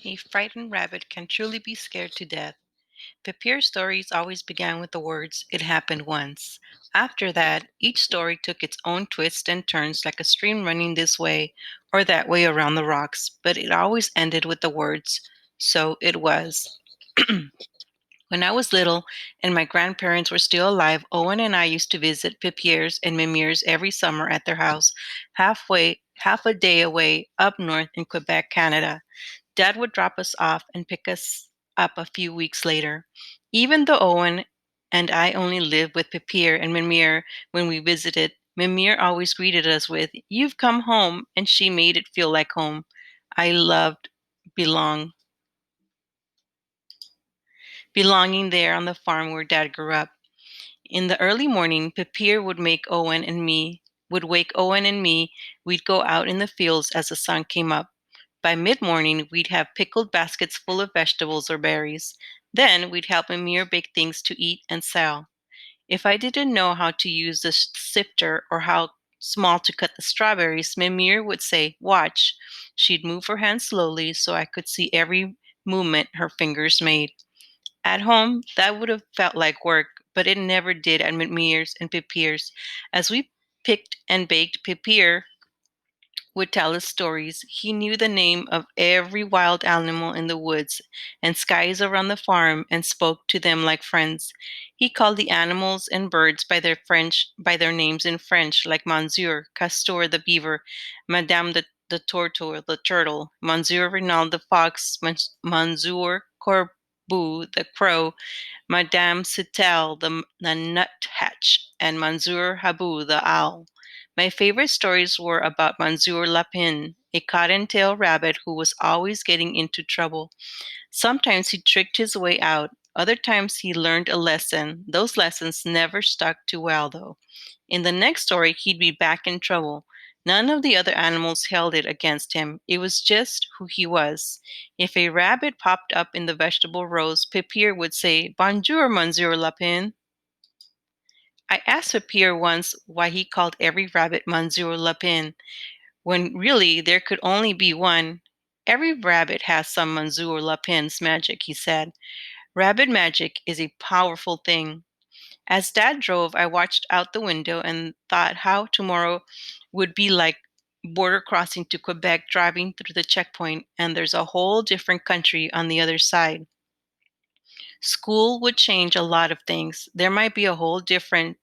A frightened rabbit can truly be scared to death. Pepper's stories always began with the words, "It happened once." After that, each story took its own twists and turns like a stream running this way or that way around the rocks, but it always ended with the words, "So it was." When I was little and my grandparents were still alive, Owen and I used to visit Pepier's and Mimir's every summer at their house, half a day away up north in Quebec, Canada. Dad would drop us off and pick us up a few weeks later. Even though Owen and I only lived with Papier and Mimir when we visited, Mimir always greeted us with, "You've come home," and she made it feel like home. I loved belong belonging there on the farm where Dad grew up. In the early morning, Papier would wake Owen and me. We'd go out in the fields as the sun came up. By mid-morning, we'd have pickled baskets full of vegetables or berries. Then we'd help Amir bake things to eat and sell. If I didn't know how to use the sifter or how small to cut the strawberries, Mimir would say, "Watch." She'd move her hand slowly so I could see every movement her fingers made. At home, that would have felt like work, but it never did at Mimir's and Pipir's. As we picked and baked, Pipir would tell us stories. He knew the name of every wild animal in the woods and skies around the farm and spoke to them like friends. He called the animals and birds by their names in French, like Monsieur, Castor the beaver, Madame the tortoise, the turtle, Monsieur Renal the fox, Monsieur Corbeau the crow, Madame Sitel the nuthatch, and Monsieur Habu the owl. My favorite stories were about Monsieur Lapin, a cottontail rabbit who was always getting into trouble. Sometimes he tricked his way out, other times he learned a lesson. Those lessons never stuck too well, though. In the next story, he'd be back in trouble. None of the other animals held it against him. It was just who he was. If a rabbit popped up in the vegetable rows, Pepir would say, "Bonjour, Monsieur Lapin." I asked Pepir once why he called every rabbit Monsieur Lapin, when really there could only be one. "Every rabbit has some Monsieur Lapin's magic," he said. Rabbit magic is a powerful thing. As Dad drove, I watched out the window and thought how tomorrow would be like border crossing to Quebec, driving through the checkpoint, and there's a whole different country on the other side. School would change a lot of things. There might be a whole different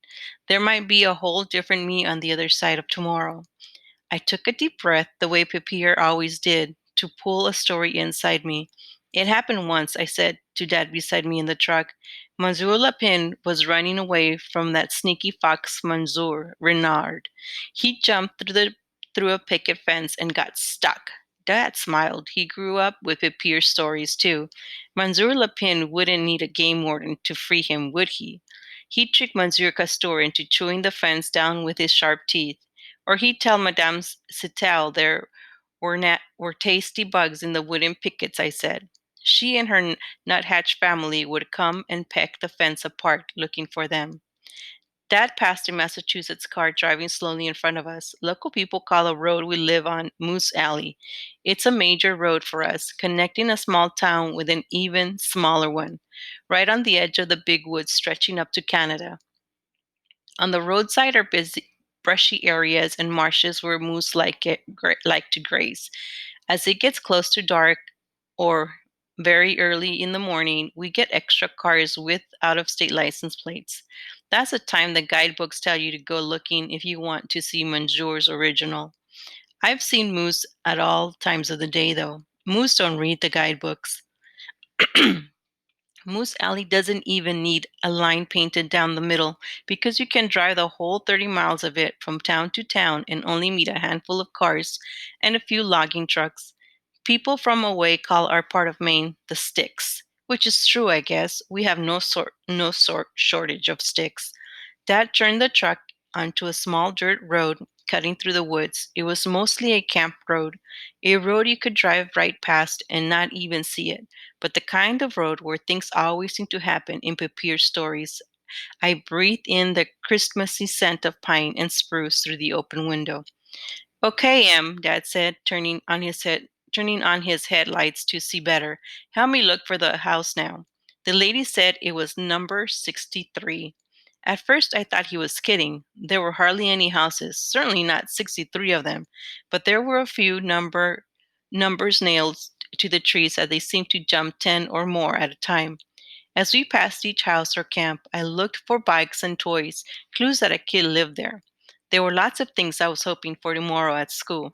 me on the other side of tomorrow. I took a deep breath the way Papier always did to pull a story inside me. "It happened once," I said to Dad beside me in the truck. "Monsieur Lapin was running away from that sneaky fox, Monsieur Renard. He jumped through a picket fence and got stuck." Dad smiled. He grew up with Papier's stories too. Monsieur Lapin wouldn't need a game warden to free him, would he? He'd trick Monsieur Castor into chewing the fence down with his sharp teeth. Or he'd tell Madame Sitel there were tasty bugs in the wooden pickets, I said. She and her nuthatch family would come and peck the fence apart looking for them. Dad passed a Massachusetts car driving slowly in front of us. Local people call the road we live on Moose Alley. It's a major road for us, connecting a small town with an even smaller one, right on the edge of the big woods stretching up to Canada. On the roadside are busy, brushy areas and marshes where moose like to graze. As it gets close to dark or very early in the morning, we get extra cars with out of state license plates. That's the time the guidebooks tell you to go looking if you want to see Monjour's original. I've seen moose at all times of the day, though. Moose don't read the guidebooks. Moose Alley doesn't even need a line painted down the middle because you can drive the whole 30 miles of it from town to town and only meet a handful of cars and a few logging trucks. People from away call our part of Maine the sticks, which is true, I guess. We have no sort shortage of sticks. Dad turned the truck onto a small dirt road cutting through the woods. It was mostly a camp road, a road you could drive right past and not even see it, but the kind of road where things always seem to happen in Papir's stories. I breathed in the Christmassy scent of pine and spruce through the open window. "Okay, Em," Dad said, turning on his headlights to see better. Help me look for the house now. The lady said it was number 63. At first, I thought he was kidding. There were hardly any houses, certainly not 63 of them, but there were a few numbers nailed to the trees as they seemed to jump 10 or more at a time. As we passed each house or camp, I looked for bikes and toys, clues that a kid lived there. There were lots of things I was hoping for tomorrow at school,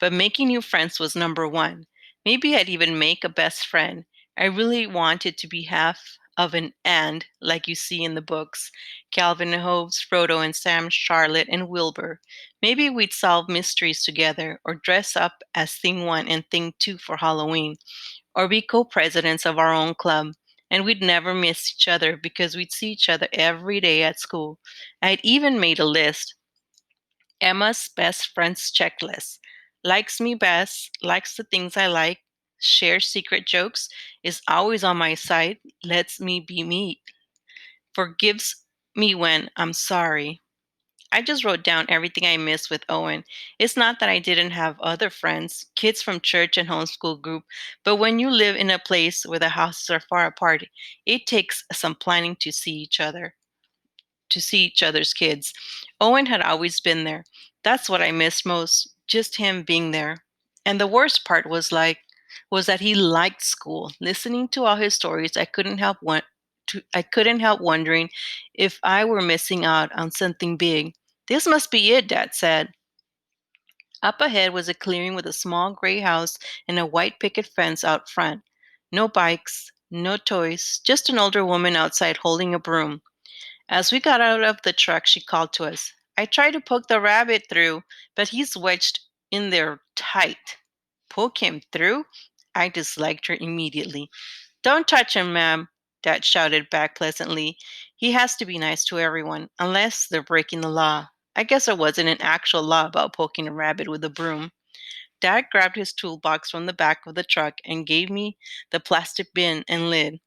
but making new friends was number one. Maybe I'd even make a best friend. I really wanted to be half of an and, like you see in the books Calvin and Hobbes, Frodo and Sam, Charlotte and Wilbur. Maybe we'd solve mysteries together, or dress up as Thing 1 and Thing 2 for Halloween, or be co presidents of our own club. And we'd never miss each other because we'd see each other every day at school. I'd even made a list: Emma's best friends checklist. Likes me best, likes the things I like, shares secret jokes, is always on my side, lets me be me, forgives me when I'm sorry. I just wrote down everything I missed with Owen. It's not that I didn't have other friends, kids from church and homeschool group, but when you live in a place where the houses are far apart, it takes some planning to see each other's kids. Owen had always been there. That's what I missed most, just him being there. And the worst part was that he liked school. Listening to all his stories, I couldn't help wondering if I were missing out on something big. This must be it, Dad said. Up ahead was a clearing with a small gray house and a white picket fence out front. No bikes, no toys, just an older woman outside holding a broom. As we got out of the truck, she called to us. I tried to poke the rabbit through, but he's wedged in there tight. Poke him through? I disliked her immediately. Don't touch him, ma'am, Dad shouted back pleasantly. He has to be nice to everyone, unless they're breaking the law. I guess there wasn't an actual law about poking a rabbit with a broom. Dad grabbed his toolbox from the back of the truck and gave me the plastic bin and lid.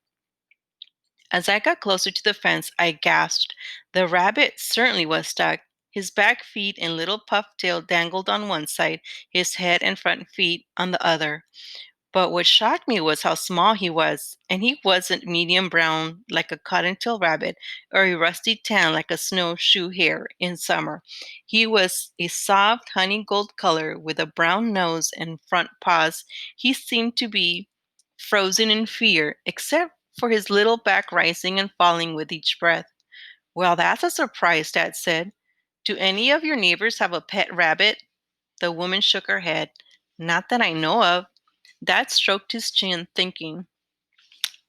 As I got closer to the fence, I gasped. The rabbit certainly was stuck. His back feet and little puff tail dangled on one side, his head and front feet on the other. But what shocked me was how small he was, and he wasn't medium brown like a cottontail rabbit or a rusty tan like a snowshoe hare in summer. He was a soft honey gold color with a brown nose and front paws. He seemed to be frozen in fear, except for his little back rising and falling with each breath. Well, that's a surprise, Dad said. Do any of your neighbors have a pet rabbit? The woman shook her head. Not that I know of. Dad stroked his chin, thinking.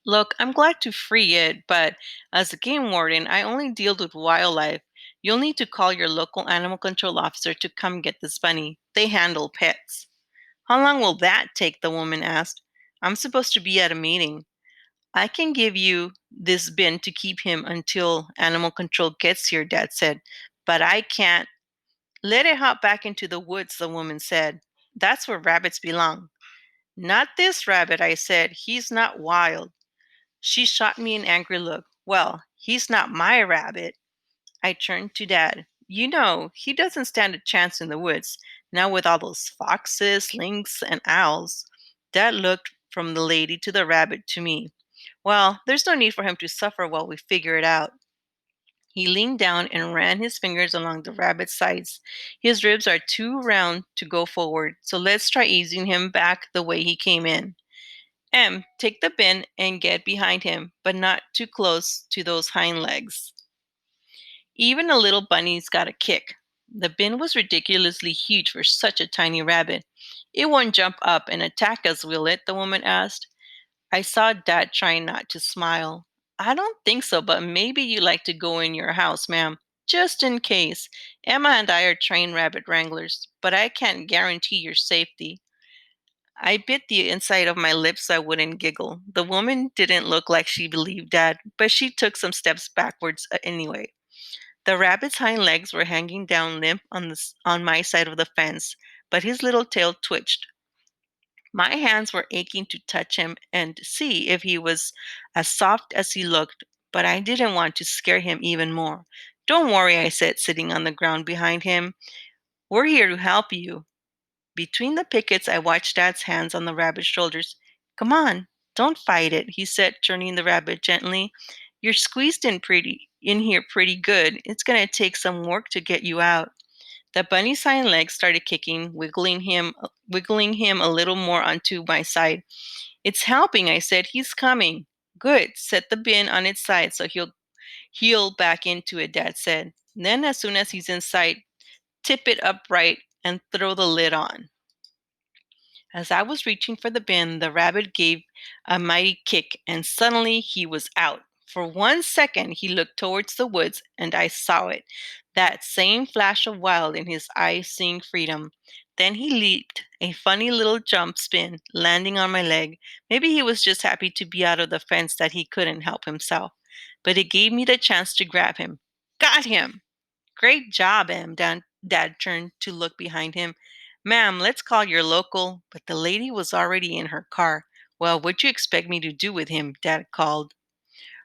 Look, I'm glad to free it, but as a game warden, I only deal with wildlife. You'll need to call your local animal control officer to come get this bunny. They handle pets. How long will that take? The woman asked. I'm supposed to be at a meeting. I can give you this bin to keep him until animal control gets here, Dad said, but I can't. Let it hop back into the woods, the woman said. That's where rabbits belong. Not this rabbit, I said. He's not wild. She shot me an angry look. Well, he's not my rabbit. I turned to Dad. You know, he doesn't stand a chance in the woods, now with all those foxes, lynx, and owls. Dad looked from the lady to the rabbit to me. Well, there's no need for him to suffer while we figure it out. He leaned down and ran his fingers along the rabbit's sides. His ribs are too round to go forward, so let's try easing him back the way he came in. Take the bin and get behind him, but not too close to those hind legs. Even a little bunny's got a kick. The bin was ridiculously huge for such a tiny rabbit. It won't jump up and attack us, will it? The woman asked. I saw Dad trying not to smile. I don't think so, but maybe you like to go in your house, ma'am. Just in case. Emma and I are trained rabbit wranglers, but I can't guarantee your safety. I bit the inside of my lips so I wouldn't giggle. The woman didn't look like she believed Dad, but she took some steps backwards anyway. The rabbit's hind legs were hanging down limp on my side of the fence, but his little tail twitched. My hands were aching to touch him and see if he was as soft as he looked, but I didn't want to scare him even more. Don't worry, I said, sitting on the ground behind him. We're here to help you. Between the pickets, I watched Dad's hands on the rabbit's shoulders. Come on, don't fight it, he said, turning the rabbit gently. You're squeezed in here pretty good. It's gonna take some work to get you out. The bunny's hind legs started kicking, wiggling him a little more onto my side. It's helping, I said. He's coming. Good. Set the bin on its side so he'll heel back into it, Dad said. Then, as soon as he's inside, tip it upright and throw the lid on. As I was reaching for the bin, the rabbit gave a mighty kick, and suddenly he was out. For 1 second, he looked towards the woods, and I saw it. That same flash of wild in his eyes, seeing freedom. Then he leaped, a funny little jump spin, landing on my leg. Maybe he was just happy to be out of the fence that he couldn't help himself. But it gave me the chance to grab him. Got him! Great job, Em. Dad turned to look behind him. Ma'am, let's call your local. But the lady was already in her car. Well, what'd you expect me to do with him? Dad called.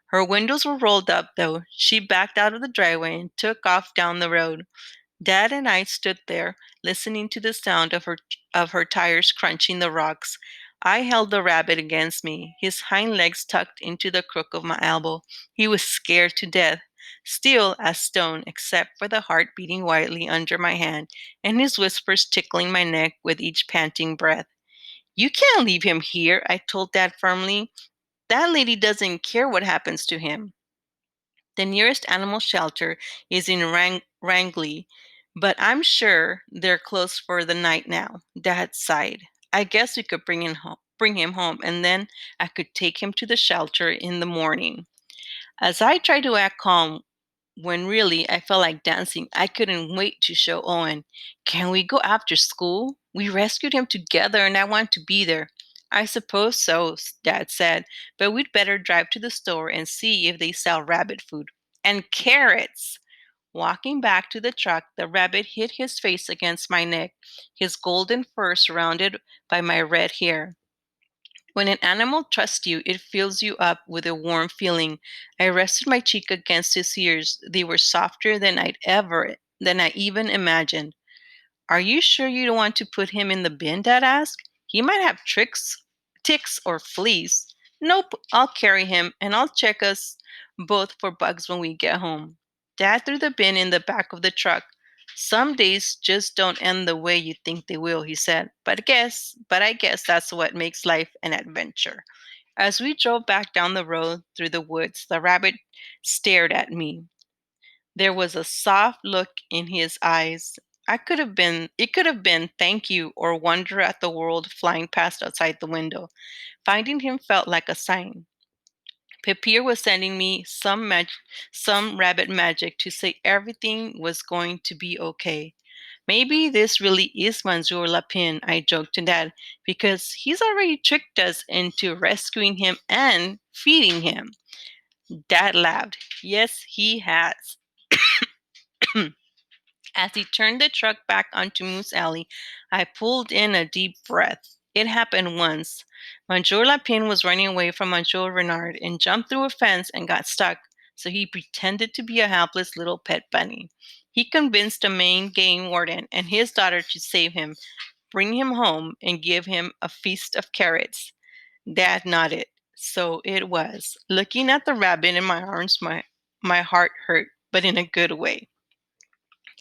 Her windows were rolled up, though. She backed out of the driveway and took off down the road. Dad and I stood there, listening to the sound of her tires crunching the rocks. I held the rabbit against me, his hind legs tucked into the crook of my elbow. He was scared to death, still as stone, except for the heart beating wildly under my hand, and his whispers tickling my neck with each panting breath. You can't leave him here, I told Dad firmly. That lady doesn't care what happens to him. The nearest animal shelter is in Rangley, but I'm sure they're closed for the night now. Dad sighed. I guess we could bring him home, and then I could take him to the shelter in the morning. As I tried to act calm, when really I felt like dancing, I couldn't wait to show Owen. Can we go after school? We rescued him together, and I want to be there. I suppose so, Dad said, but we'd better drive to the store and see if they sell rabbit food. And carrots! Walking back to the truck, the rabbit hit his face against my neck, his golden fur surrounded by my red hair. When an animal trusts you, it fills you up with a warm feeling. I rested my cheek against his ears. They were softer than I even imagined. Are you sure you don't want to put him in the bin? Dad asked. He might have ticks or fleas. Nope, I'll carry him and I'll check us both for bugs when we get home. Dad threw the bin in the back of the truck. Some days just don't end the way you think they will, he said. But I guess that's what makes life an adventure. As we drove back down the road through the woods, the rabbit stared at me. There was a soft look in his eyes. It could have been thank you or wonder at the world flying past outside the window. Finding him felt like a sign. Pepir was sending me some rabbit magic to say everything was going to be okay. Maybe this really is Monsieur Lapin, I joked to Dad, because he's already tricked us into rescuing him and feeding him. Dad laughed. Yes, he has. As he turned the truck back onto Moose Alley, I pulled in a deep breath. It happened once. Monsieur Lapin was running away from Monsieur Renard and jumped through a fence and got stuck, so he pretended to be a helpless little pet bunny. He convinced the main game warden and his daughter to save him, bring him home, and give him a feast of carrots. Dad nodded. So it was. Looking at the rabbit in my arms, my heart hurt, but in a good way.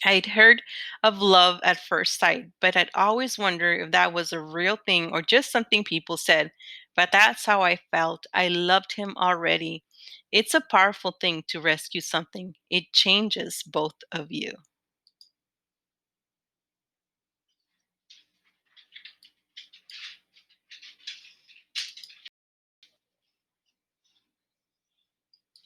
I'd heard of love at first sight, but I'd always wondered if that was a real thing or just something people said. But that's how I felt. I loved him already. It's a powerful thing to rescue something, it changes both of you.